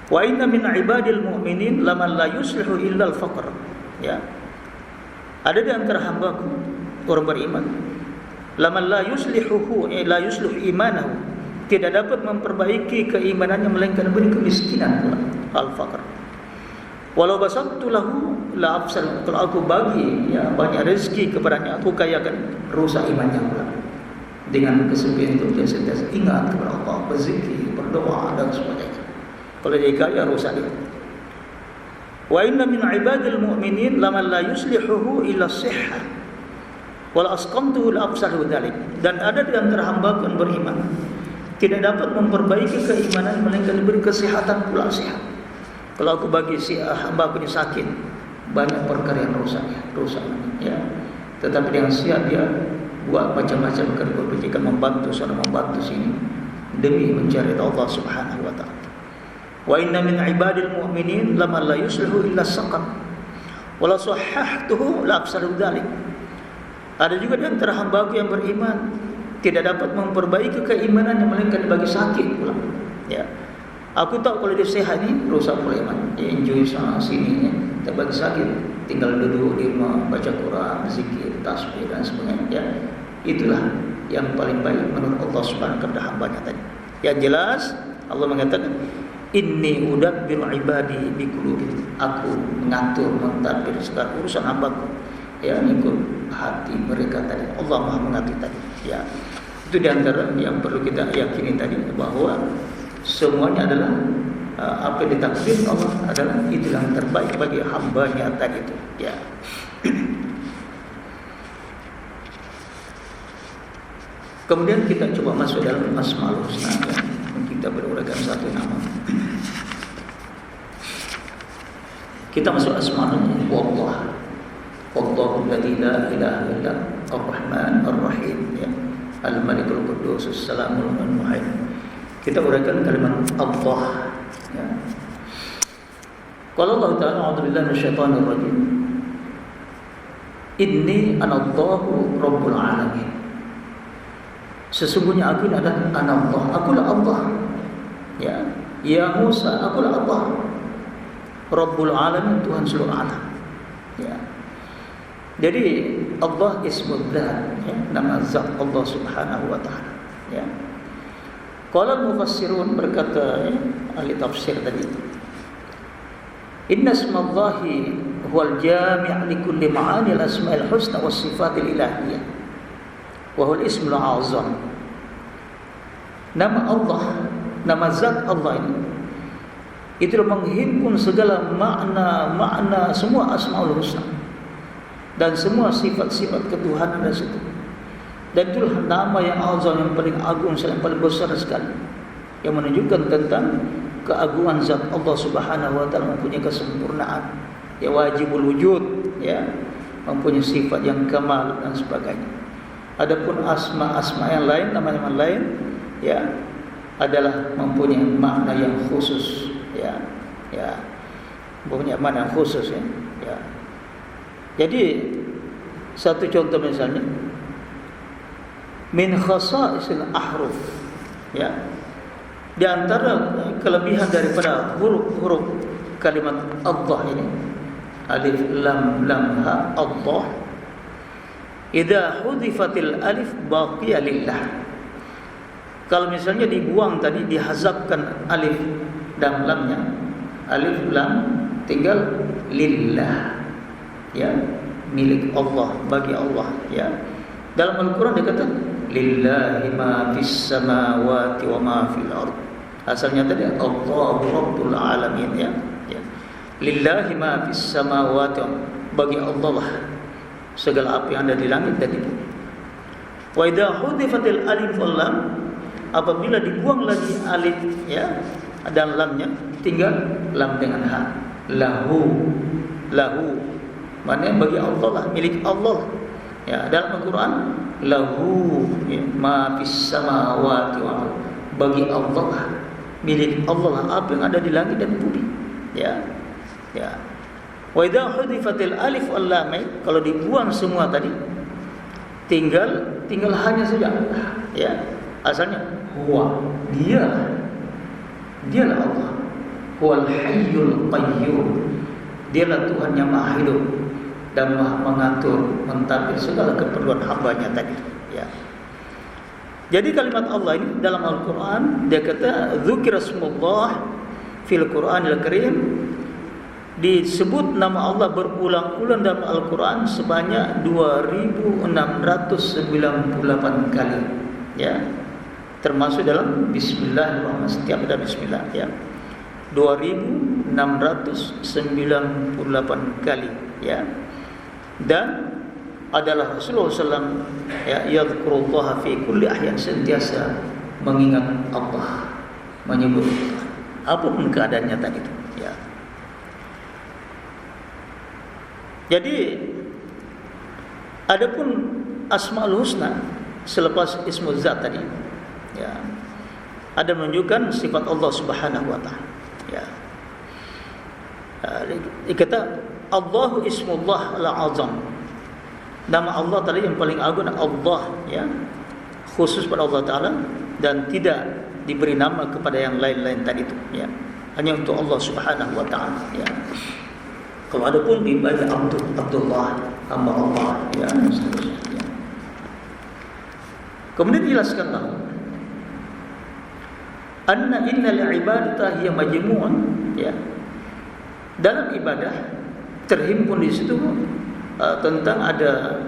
Wa inna min ibadil mu'minin laman la yuslihu illa al-faqr, ya. Ada di antara hambaku orang beriman, laman la yuslihuhu, la yuslihu imanahu, tidak dapat memperbaiki keimanannya melainkan beri kemiskinan pula, al-faqr. Walau basattu lahu la afsal, kalau aku bagi, ya, banyak rezeki kepadanya, aku kayakan, rusak imannya pula. Dengan kesempitan itu dia sentiasa ingat kepada Allah, berzikir, berdoa dan sebagainya. Kalau dia kaya, rusak dia. Wa inna min ibadil mu'minin laman la yuslihuhu illa sihha wala asqamtuhu la afsahu dzalik. Dan ada di antara hamba yang beriman tidak dapat memperbaiki keimanan melainkan diberi kesehatan pula, sehat. Kalau aku bagi si hamba punya sakit, banyak perkara yang rusak, ya. Tetapi dengan siap dia buat macam-macam kebajikan, membantu sana, membantu sini demi mencari Allah Subhanahu wa taala. Wa inna min ibadil mu'minin laman la yuslihu illa saqam wala sahhahtuhu la afsadu dzalik. Ada juga di antara hamba-Ku yang beriman tidak dapat memperbaiki keimanannya melainkan dibagi sakit pula, ya. Aku tahu kalau dia sehat ni rusak pula iman, dia enjoy sana sini, ya. Tak bagi sakit, tinggal duduk di rumah baca Quran, zikir, tasbih dan sebagainya, ya. Itulah yang paling baik menurut Allah Subhanahu kepada hamba-Nya tadi. Yang jelas Allah mengatakan, inni udabbiru ibadi biqulubi, aku mengatur, mentadbir segala urusan hamba-Ku, ya, ikut hati mereka tadi. Allah Maha mengatur tadi, ya. Itu di antara yang perlu kita yakini tadi, bahwa semuanya adalah apa yang ditakdir Allah adalah itu yang terbaik bagi hamba-Nya tadi itu, ya. Kemudian kita coba masuk dalam Asmaul Husna, ya. Kita beruraikan satu nama. Kita masuk Asmaul Wallah. Wallahu alladzi la ilaha illa ar-Rahman ar-Rahim, ya. Al-Malikul Quddus As-Salamul Mu'min. Kita uraikan kalimat Allah, ya. Qala Allah Ta'ala, a'udzubillahi minasyaitonir rajim. Inni anallahu rabbul alamin. Sesungguhnya aku adalah Allah, akulah Allah, ya. Ya Musa, akulah Allah, Rabbul alamin, Tuhan seluruh alam, ya. Jadi Allah ismul dzat, ya, nama zat Allah Subhanahu wa taala, ya. Qala mufassirun, berkata, ya, ahli tafsir tadi, inna ismallahi huwal jami' li kulli ma'ani al-asma'il husna was sifatil ilahiyyah wa huwal ismul a'zam. Nama Allah, nama zat Allah ini itu menghimpun segala makna semua asmaul husna dan semua sifat-sifat ketuhanan dari situ. Dan itulah nama yang azam, yang paling agung, yang paling besar sekali, yang menunjukkan tentang keagungan zat Allah Subhanahu wa taala, mempunyai kesempurnaan, ya wajibul wujud, ya, mempunyai sifat yang kamal dan sebagainya. Adapun asma yang lain, nama-nama lain, ya, adalah mempunyai makna yang khusus, ya, mempunyai makna khusus, ya. Jadi satu contoh misalnya, min khasa'isil ahruf, ya, di antara kelebihan daripada huruf-huruf kalimat Allah ini, alif lam lam ha Allah, idza hudifatil alif baqiya lillah. Kalau misalnya dibuang tadi, dihazabkan alif dan lamnya, alif lam tinggal lillah, ya, milik Allah, bagi Allah, ya. Dalam Al-Quran dia kata lillahi ma fis samawati wa ma fil ard. Asalnya tadi Allahu Rabbul Alamin, ya. Lillahi ma fis samawati, bagi Allah lah segala apa yang ada di langit dan di bumi. Wa idza hudifatil alif wal lam, apabila dibuang lagi alif, ya, dan lamnya, tinggal lam dengan ha. Lahu maknanya bagi Allah lah, milik Allah. Ya, dalam Al-Quran lahu, ya, ma fis samawati wa bagi Allah lah, milik Allah lah apa yang ada di langit dan bumi, ya. Wa idza hudifatil alif wal lam, kalau dibuang semua tadi, tinggal hanya saja, ya, asalnya huwa, dialah Allah, huwal hayyul qayyum, dialah Tuhan yang maha hidup dan maha mengatur, mentadbir segala keperluan hambanya tadi, ya. Jadi kalimat Allah ini dalam Al-Quran, dia kata dzukira smullah fil Qur'anil Karim, disebut nama Allah berulang-ulang dalam Al-Quran sebanyak 2698 kali, ya, termasuk dalam Bismillahirrahmanirrahim, setiap ada Bismillah, ya, 2698 kali, ya. Dan adalah Rasulullah SAW, ya, yadhkurullaha fi kulli ahyan, sentiasa mengingat Allah, menyebut Allah apapun keadaannya tadi itu, ya. Jadi adapun Asmaul Husna selepas Ismul Zat tadi, ya, ada menunjukkan sifat Allah Subhanahu wa taala, ya. Dikata Allahu Ismullah al-Azam, nama Allah tadi yang paling agung Allah, ya, khusus pada Allah taala dan tidak diberi nama kepada yang lain-lain tadi itu, ya, hanya untuk Allah Subhanahu wa taala, ya. Kalau ada pun ibadah Abdullah, hamba Allah, ya, seterusnya, ya. Kemudian dijelaskanlah anna innal ibadata hiya majmu'un, ya, dalam ibadah terhimpun di situ tentang ada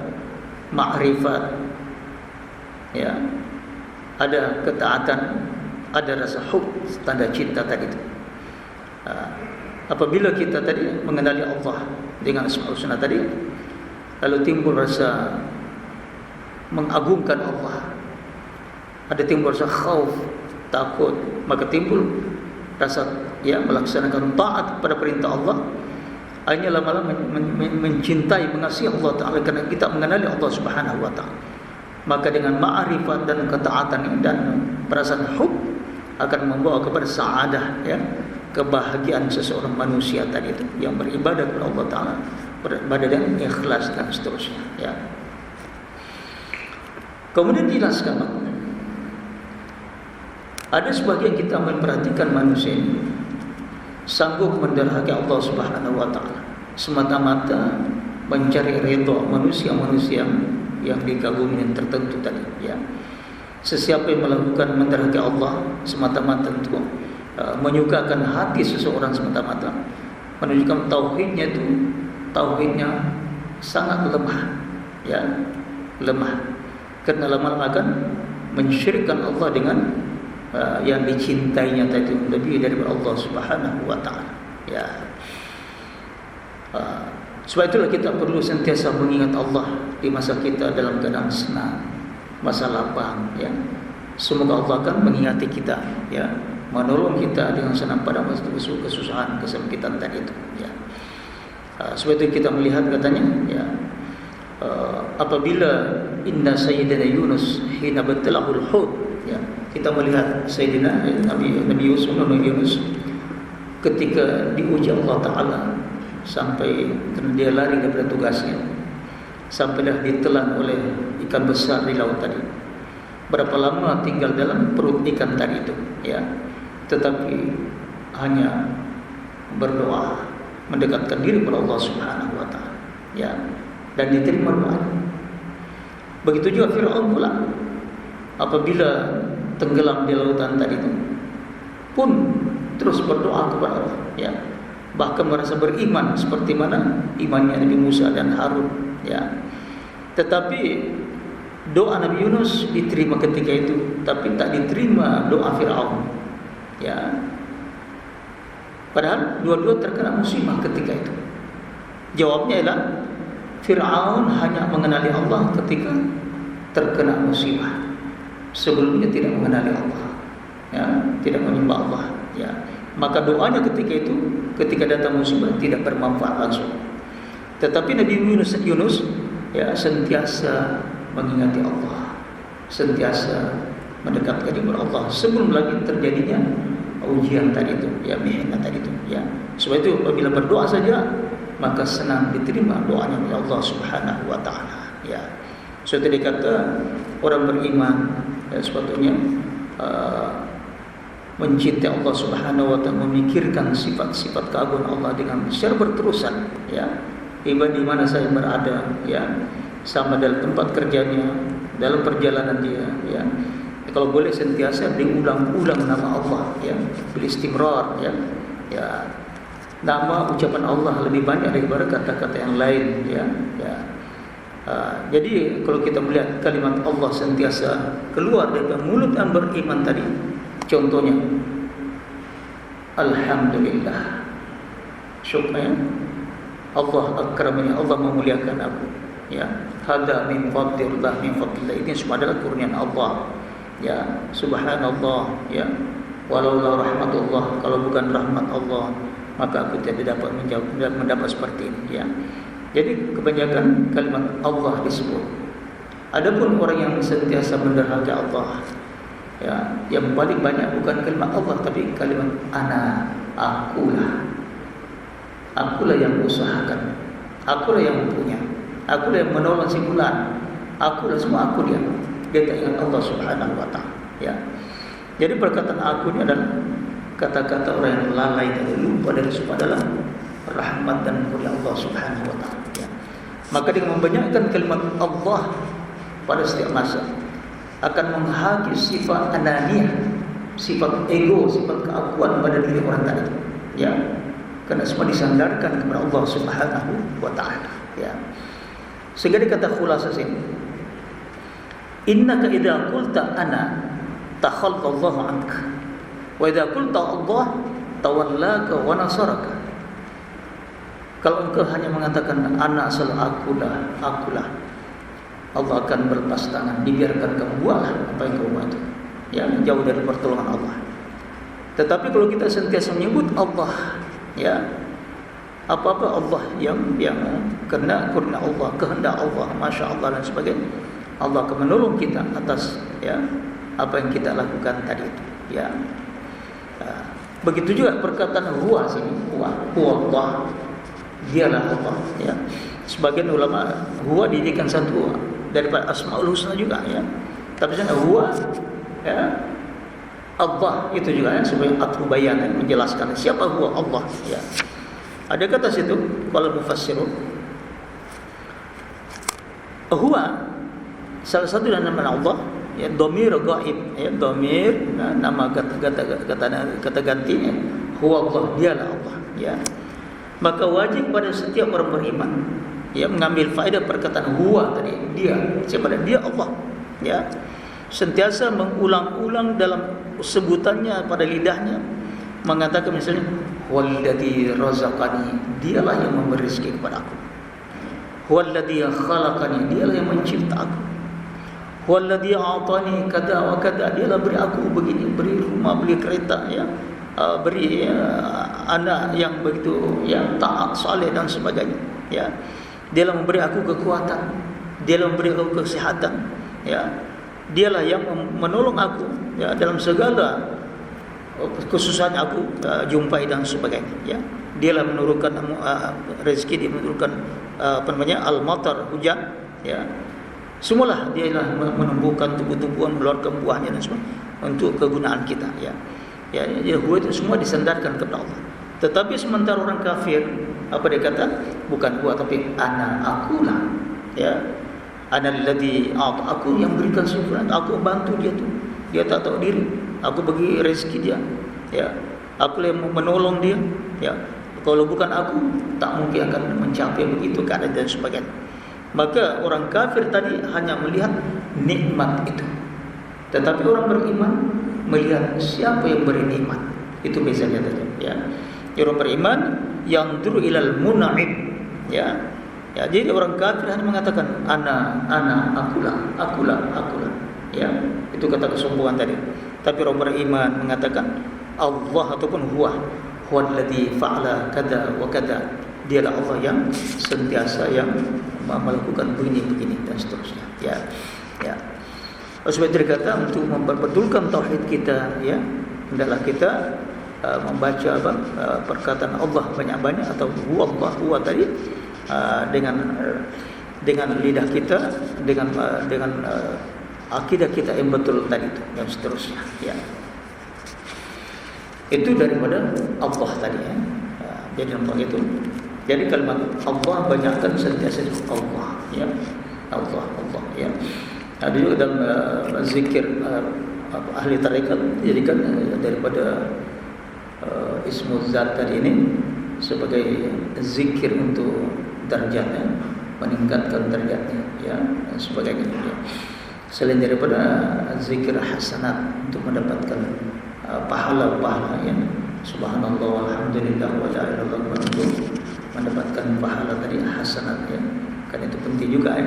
ma'rifat, ya, ada ketaatan, ada rasa hub, tanda cinta tadi itu. Apabila kita tadi mengenali Allah dengan Asmaul Husna tadi, lalu timbul rasa mengagungkan Allah, ada timbul rasa khauf, takut, maka timbul rasa, ya, melaksanakan taat kepada perintah Allah, hanya lama-lama mencintai, mengasihi Allah Ta'ala karena kita mengenali Allah Subhanahu wa Ta'ala. Maka dengan ma'rifat dan ketaatan dan perasaan hub akan membawa kepada sa'adah, ya, kebahagiaan seseorang manusia tadi itu yang beribadah kepada Allah Ta'ala, beribadah dengan ikhlas dan seterusnya, ya. Kemudian dijelaskan ada sebagian kita memperhatikan manusia ini sanggup menderhaki Allah Subhanahu wa Ta'ala semata-mata mencari ridha manusia-manusia yang dikagumi yang tertentu tadi, ya. Sesiapa yang melakukan menderhaki Allah semata-mata untuk menyukakan hati seseorang semata-mata, menunjukkan tauhidnya itu tauhidnya sangat lemah, ya, lemah. Karena lama-lama akan mensyirikkan Allah dengan yang dicintainya tadi lebih daripada Allah Subhanahu wa taala, ya. Sebab itulah kita perlu sentiasa mengingat Allah di masa kita dalam keadaan senang, masa lapang, ya. Semoga Allah akan mengingati kita, ya, menolong kita dengan senang pada masa kesusahan, kesempitan tadi itu, ya. Sebab itu kita melihat katanya, ya, apabila inna sayyidina Yunus hina batalahul hud, ya, kita melihat Sayyidina Nabi Yunus ketika diuji Allah Ta'ala sampai karena dia lari daripada tugasnya, sampailah ditelan oleh ikan besar di laut tadi. Berapa lama tinggal dalam perut ikan tadi itu, ya, tetapi hanya berdoa, mendekatkan diri kepada Allah Subhanahu wa taala, ya, dan diterima doanya. Begitu juga Firaun pula, apabila tenggelam di lautan tadi itu pun terus berdoa kepada Allah, ya, bahkan merasa beriman seperti mana imannya Nabi Musa dan Harun, ya. Tetapi doa Nabi Yunus diterima ketika itu, tapi tak diterima doa Firaun, ya. Padahal dua-dua terkena musibah ketika itu. Jawabnya ialah Firaun hanya mengenali Allah ketika terkena musibah. Sebelumnya tidak mengenali Allah, ya, tidak menyembah Allah, ya. Maka doanya ketika itu, ketika datang musibah, tidak bermanfaat langsung. Tetapi Nabi Yunus, ya, sentiasa mengingati Allah, sentiasa mendekatkan diri kepada Allah sebelum lagi terjadinya ujian tadi itu, ya, mihna tadi itu, ya. Sebab itu apabila berdoa saja maka senang diterima doanya oleh Allah Subhanahu wa taala, ya. Suatu dikata orang beriman, ya, sepatutnya mencintai Allah Subhanahu wa taala, memikirkan sifat-sifat keagungan Allah dengan secara berterusan, ya. Di mana saya berada, ya, sama dalam tempat kerjanya, dalam perjalanan dia, ya. Kalau boleh sentiasa diulang-ulang nama Allah, ya, bil istimrar, ya. Ya. Nama ucapan Allah lebih banyak daripada kata-kata yang lain, ya, ya. Jadi kalau kita melihat kalimat Allah sentiasa keluar dari mulut yang beriman tadi, contohnya Alhamdulillah, syukurnya Allah akramani, Allah memuliakan aku, ya. Hada min fadlillah, min fadlillah, ini semua adalah kurniaan Allah, ya. Subhanallah, ya. Walaulah rahmatullah, kalau bukan rahmat Allah maka aku tidak dapat mendapat seperti ini, ya. Jadi kebanyakan kalimat Allah disebut. Adapun orang yang sentiasa menderhaka Allah, ya, yang paling banyak bukan kalimat Allah tapi kalimat ana, akulah. Akulah yang usahakan, akulah yang punya, akulah yang menolong si fulan, akulah semua aku dia. Dia tak ingat Allah Subhanahu wa taala, ya. Jadi perkataan aku ini adalah kata-kata orang yang lalai dan lupa dari semua adalah rahmat dan kurnia Allah Subhanahu wa taala, ya. Maka dengan membanyakkan kalimat Allah pada setiap masa akan menghakis sifat ananiyah, sifat ego, sifat keakuan pada diri orang tadi, ya. Karena semua disandarkan kepada Allah Subhanahu wa taala, ya. Sehingga dikata khulasah sini, innaka idza qulta ana takhallallahu anka wa idza qulta Allah tawallaka wa nasaraka. Kalau engkau hanya mengatakan ana asal akulah, Allah akan berlepas tangan, dibiarkan kamu buatlah apa yang kamu buat, ya, jauh dari pertolongan Allah. Tetapi kalau kita sentiasa menyebut Allah, ya, apa-apa Allah yang kena kurnia Allah, kehendak Allah, masya Allah dan sebagainya, Allah akan menolong kita atas, ya, apa yang kita lakukan tadi itu, ya. Begitu juga perkataan huwa sini, huwa Allah, dialah Allah, ya. Sebagian ulama huwa dijadikan satu daripada Asmaul Husna juga, ya. Tapi sana huwa, ya, Allah itu juga, ya, sebagai atfu bayan, menjelaskan siapa huwa Allah, ya. Ada kata situ kalau mufassirun, huwa salah satu dari nama Allah, ya, dhamir ghaib, ya, dhamir, nama kata gantinya huwa Allah, dialah Allah, ya. Maka wajib pada setiap orang beriman mengambil faedah perkataan huwa tadi, dia. Siapa dia? Allah. Sentiasa mengulang-ulang dalam sebutannya pada lidahnya, mengatakan misalnya walladzi razaqani, dialah yang memberi rezeki kepada aku. Walladzi khalaqani, dialah yang mencipta aku. Walladzi a'tani kada wa kada, dialah beri aku begini, beri rumah, beri kereta, beri anak yang begitu taat, saleh dan sebagainya. Dialah memberi aku kekuatan, dialah memberi aku kesehatan. Dialah yang menolong aku dalam segala kesusahan aku jumpai dan sebagainya. Dialah menurunkan rezeki, dia menurunkan al-matar, hujan. Semualah dialah menumbuhkan tumbuh-tumbuhan, mengeluarkan buahnya dan sebagainya untuk kegunaan kita. Huwa itu semua disandarkan kepada Allah. Tetapi sementara orang kafir, apa dia kata? Bukan huwa tapi ana, akulah. Ana alladhi a'ta, aku yang berikan sempurna, aku bantu dia tu. Dia tak tahu diri, aku bagi rezeki dia. Aku yang menolong dia. Kalau bukan aku, tak mungkin akan mencapai begitu keadaan dan sebagainya. Maka orang kafir tadi hanya melihat nikmat itu. Tetapi orang beriman melihat siapa yang beri nikmat. Itu bezanya tadi. Orang beriman yang duru ilal mun'im. Jadi orang kafir hanya mengatakan ana, akulah. Itu kata kesombongan tadi. Tapi orang beriman mengatakan Allah ataupun huwallazi fa'ala kada wa kada. Dialah Allah yang sentiasa yang melakukan begini dan seterusnya. Sebab itu kata untuk memperbetulkan tauhid kita, hendaklah kita membaca perkataan Allah banyak-banyak atau huwa tadi dengan lidah kita, dengan akidah kita yang betul tadi itu dan seterusnya. Itu daripada Allah tadi. Jadi nampak itu. Jadi kalimat Allah banyakkan sentiasa Allah. Allah. Ada juga dalam zikir ahli tarekat dijadikan daripada ismu zat tadi ini sebagai zikir untuk darjatnya, meningkatkan darjatnya, dan sebagainya. Selain daripada zikir hasanat untuk mendapatkan pahala-pahala, subhanallah walhamdulillah wa la ilaha illallah, untuk mendapatkan pahala tadi hasanat. Karena itu penting juga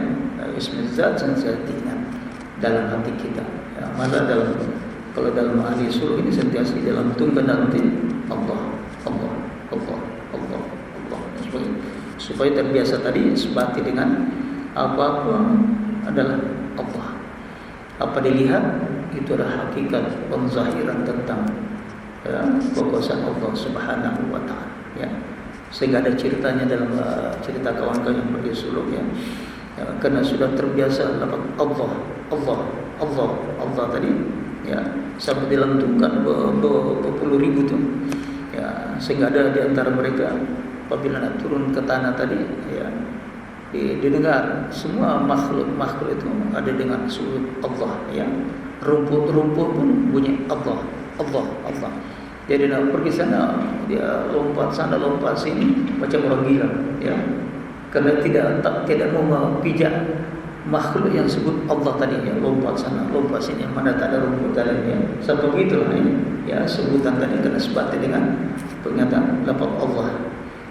ismu zat sentiasa diingat dalam hati kita. Malah kalau dalam ahli surah ini sentiasa di dalam tunggal nanti Allah. Supaya terbiasa tadi sebati dengan apa-apa adalah Allah. Apa dilihat itu adalah hakikat penzahiran tentang kekuasaan Allah Subhanahu wa taala. Sehingga ada ceritanya dalam cerita kawan-kawan yang pergi suluk, karena sudah terbiasa dapat Allah tadi, sampai dilentukan berpuluh ribu tu, sehingga ada di antara mereka apabila nak turun ke tanah tadi, didengar semua makhluk itu ada dengan suara Allah. Rumput-rumput pun bunyi Allah. Jadi nak pergi sana, dia lompat sana lompat sini macam orang gila, Kerana tidak mau pijak makhluk yang sebut Allah tadi, lompat sana lompat sini, mana tak ada rumput dalamnya. Sampai begitulah sebutan tadi kena sebati dengan pernyataan lafaz Allah.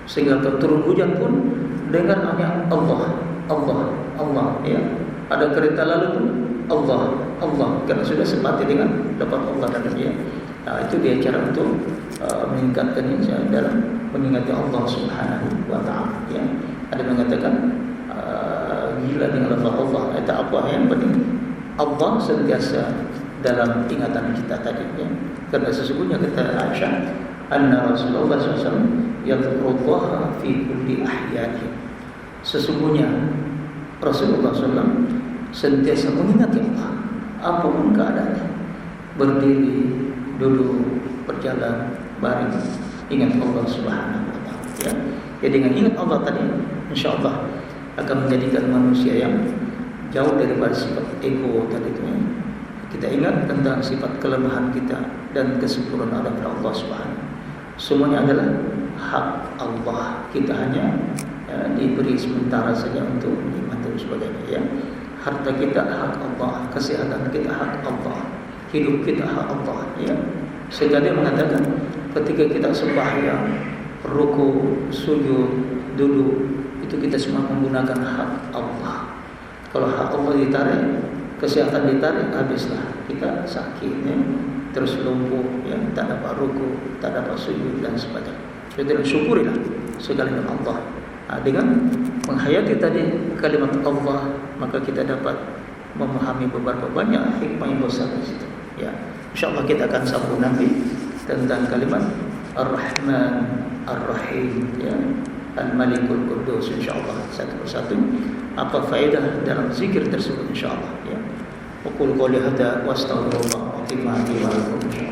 Sehingga turun hujan pun dengar hanya Allah. Ada kereta lalu pun Allah, kerana sudah sebati dengan lafaz Allah dalamnya. Itu dia cara untuk meningkatkan dalam mengingati Allah Subhanahu wa taala. Ada mengatakan gila dengan lafaz Allah, tak apa yang penting Allah sentiasa dalam ingatan kita tadi. Kerana sesungguhnya kata Aisyah, anna Rasulullah SAW yadhkurullaha fi kulli ahyanihi. Sesungguhnya Rasulullah SAW sentiasa mengingati Allah apapun keadaannya, berdiri, duduk, berjalan, baring, ingat Allah Subhanahu wa taala. Jadi dengan ingat Allah tadi, insya-Allah akan menjadikan manusia yang jauh daripada sifat ego tadi itu. Kita ingat tentang sifat kelemahan kita dan kesempurnaan daripada Allah Subhanahu. Semuanya adalah hak Allah. Kita hanya diberi sementara saja untuk menikmati dan sebagainya ya. Harta kita hak Allah, kesehatan kita hak Allah, hidup kita hak Allah ya. Sehingga dia mengatakan ketika kita sembahyang, ruku, sujud, duduk, itu kita semua menggunakan hak Allah. Kalau hak Allah ditarik, kesehatan ditarik, habislah kita sakit ya. Terus lumpuh ya, tak dapat ruku, tak dapat sujud dan sebagainya. Jadi syukurilah segala nikmat Allah. Dengan menghayati tadi kalimat Allah, maka kita dapat memahami beberapa banyak hikmah yang besar di situ. Ya, insyaallah kita akan sambung nanti tentang kalimat Ar-Rahman, Ar-Rahim, ya, Al-Malikul Quddus, insyaallah satu persatu apa faedah dalam zikir tersebut insyaallah ya. Aqulu qouli hadza wa astaghfirullah wa atubu ilaih.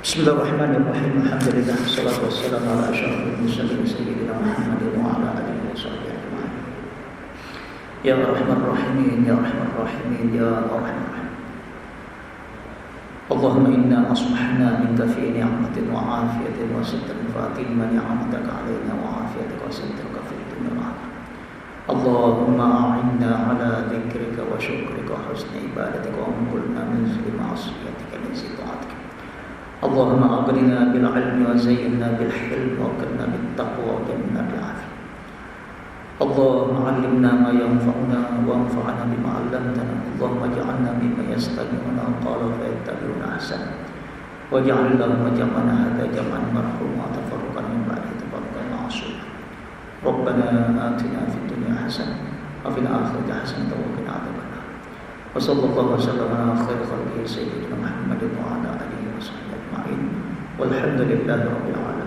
Bismillahirrahmanirrahim. Alhamdulillah wassalatu wassalamu ala asyrafil mursalin sayyidina Muhammadin wa ala alihi washabbihi ajma'in. Ya Arhamar Rahimin, ya Arhamar Rahimin, ya Arhamar Rahimin. Allahumma inna asbahna minka fi ni'matin wa afiyatin wa sitrin fa atimma ni'mataka alaina wa afiyatika wa sitraka fid dunya wal akhirah. Allahumma a'inna ala dzikrika wa syukrika wa husni ibadatika wa amkulna min zulmi ma'asiyatika min sitaatika. Allahumma aghnina bil ilmi wa zayyinna bil hilmi wa qina bit taqwa wa jannina bil afiyah. Allahumma 'allimna ma yanfa'una wa anfa'na bima 'allamtana. Allahumma ij'alna mimman yastami'una al-qawla fayattabi'una ahsana. Waj'al lahum jam'ana hadza jam'an marhuma wa tafarruqan min ba'di tafarruqan ma'suma. Rabbana atina fid dunya hasanah wa fil akhirati hasanah wa qina adzabannar. Wa sallallahu wasallam ala khairi khalqihi sayyidina Muhammadin wa ala alihi wa sahbihi ajma'in. Walhamdulillahi rabbil alamin.